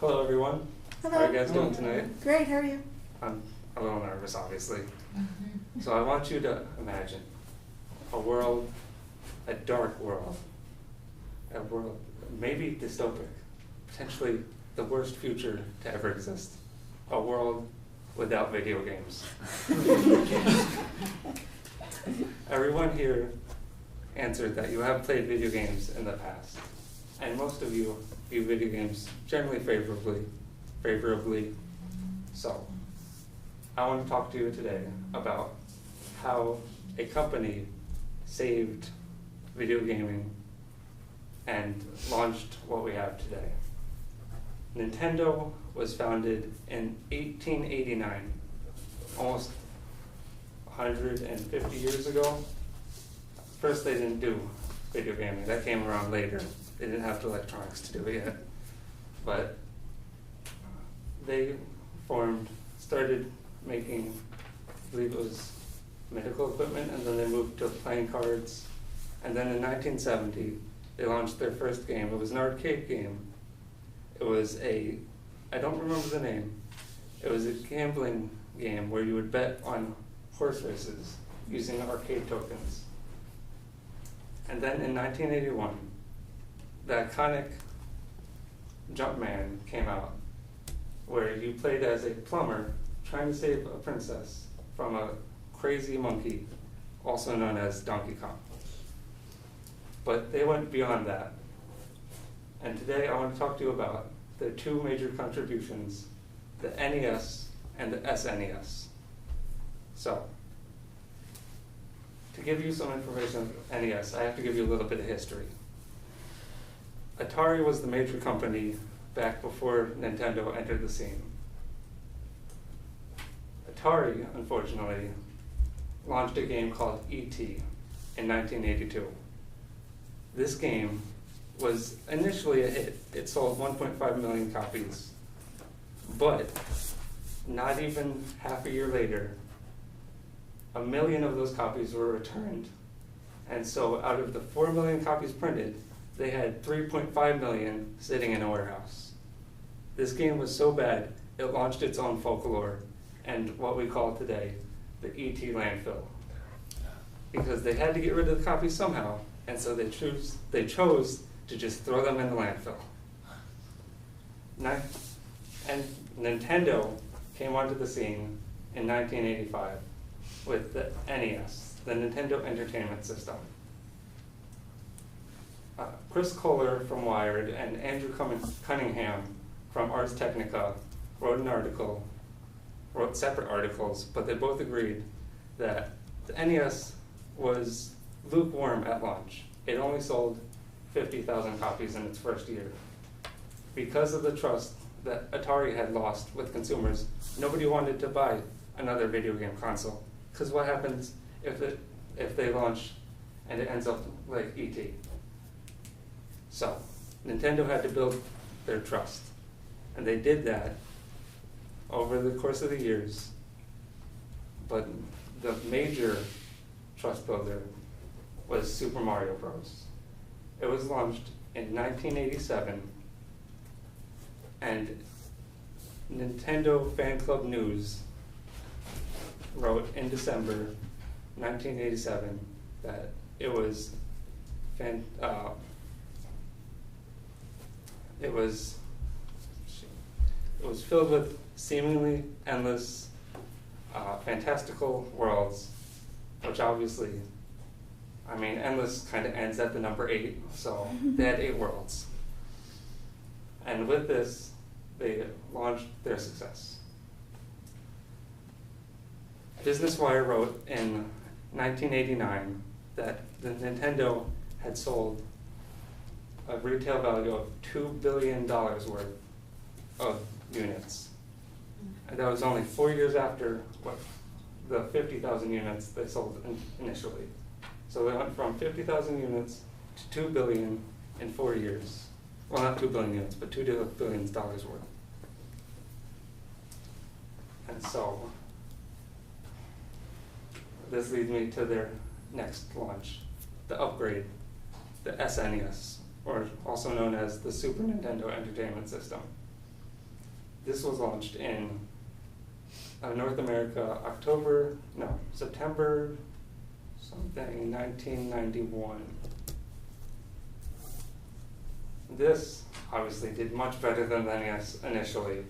Hello, everyone. Hello. How are you guys doing tonight? Great, how are you? I'm a little nervous, obviously. So I want you to imagine a world, a dark world, a world maybe dystopic, potentially the worst future to ever exist, a world without video games. Everyone here answered that you have played video games in the past, and most of you view video games generally favorably. So, I want to talk to you today about how a company saved video gaming and launched what we have today. Nintendo was founded in 1889, almost 150 years ago. First, they didn't do video gaming. That came around later. They didn't have the electronics to do it yet. But they started making, I believe it was medical equipment, and then they moved to playing cards. And then in 1970, they launched their first game. It was an arcade game. It was I don't remember the name. It was a gambling game where you would bet on horse races using arcade tokens. And then in 1981, the iconic Jumpman came out, where you played as a plumber trying to save a princess from a crazy monkey, also known as Donkey Kong. But they went beyond that. And today I want to talk to you about the two major contributions, the NES and the SNES. So, to give you some information on NES, I have to give you a little bit of history. Atari was the major company back before Nintendo entered the scene. Atari, unfortunately, launched a game called E.T. in 1982. This game was initially a hit. It sold 1.5 million copies. But not even half a year later, 1 million of those copies were returned. And so out of the 4 million copies printed, they had 3.5 million sitting in a warehouse. This game was so bad, it launched its own folklore and what we call today the E.T. landfill. Because they had to get rid of the copies somehow, and so they chose to just throw them in the landfill. And Nintendo came onto the scene in 1985 with the NES, the Nintendo Entertainment System. Chris Kohler from Wired and Andrew Cunningham from Ars Technica wrote separate articles, but they both agreed that the NES was lukewarm at launch. It only sold 50,000 copies in its first year. Because of the trust that Atari had lost with consumers, nobody wanted to buy another video game console. Because what happens if they launch and it ends up like E.T.? So, Nintendo had to build their trust. And they did that over the course of the years. But the major trust builder was Super Mario Bros. It was launched in 1987, and Nintendo Fan Club News wrote in December 1987 that it was filled with seemingly endless, fantastical worlds, which obviously, I mean, endless kind of ends at the number 8, so they had 8 worlds. And with this, they launched their success. Business Wire wrote in 1989 that the Nintendo had sold a retail value of $2 billion worth of units. And that was only 4 years after the 50,000 units they sold initially. So they went from 50,000 units to 2 billion in 4 years. Well, not 2 billion units, but $2 billion worth. And so this leads me to their next launch, the upgrade, the SNES, or also known as the Super Nintendo Entertainment System. This was launched in North America, September something, 1991. This obviously did much better than the NES initially.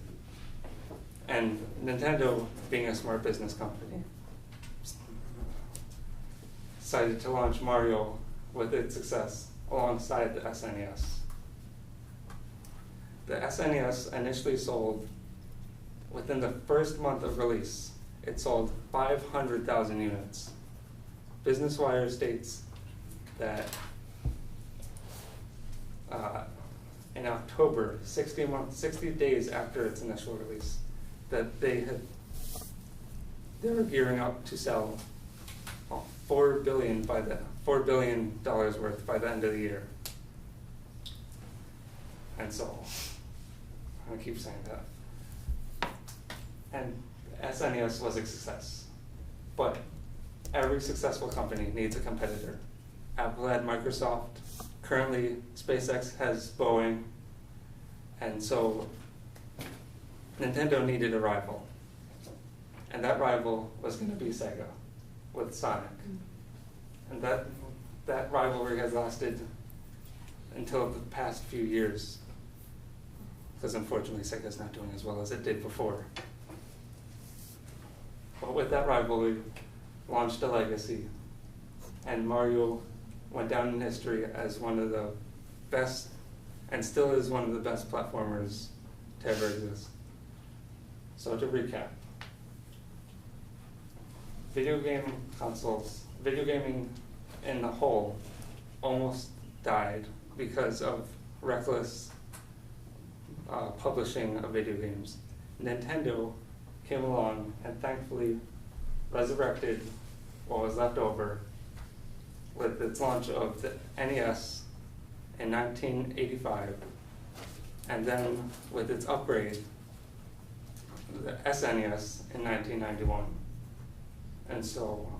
And Nintendo, being a smart business company, decided to launch Mario with its success alongside the SNES. The SNES initially sold, within the first month of release, it sold 500,000 units. Business Wire states that in October, 60 days after its initial release, that they were gearing up to sell $4 billion worth by the end of the year. And so, I keep saying that. And SNES was a success. But every successful company needs a competitor. Apple had Microsoft. Currently, SpaceX has Boeing. And so, Nintendo needed a rival. And that rival was going to be Sega with Sonic. And that rivalry has lasted until the past few years, because unfortunately Sega's not doing as well as it did before. But with that rivalry, launched a legacy, and Mario went down in history as one of the best, and still is one of the best platformers to ever exist. So to recap, video gaming in the whole almost died because of reckless publishing of video games. Nintendo came along and thankfully resurrected what was left over with its launch of the NES in 1985, and then with its upgrade, the SNES in 1991. And so,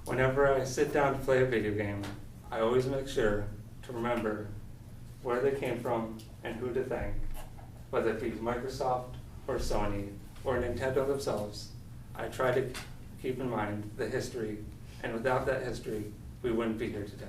whenever I sit down to play a video game, I always make sure to remember where they came from and who to thank, whether it be Microsoft or Sony or Nintendo themselves. I try to keep in mind the history, and without that history, we wouldn't be here today.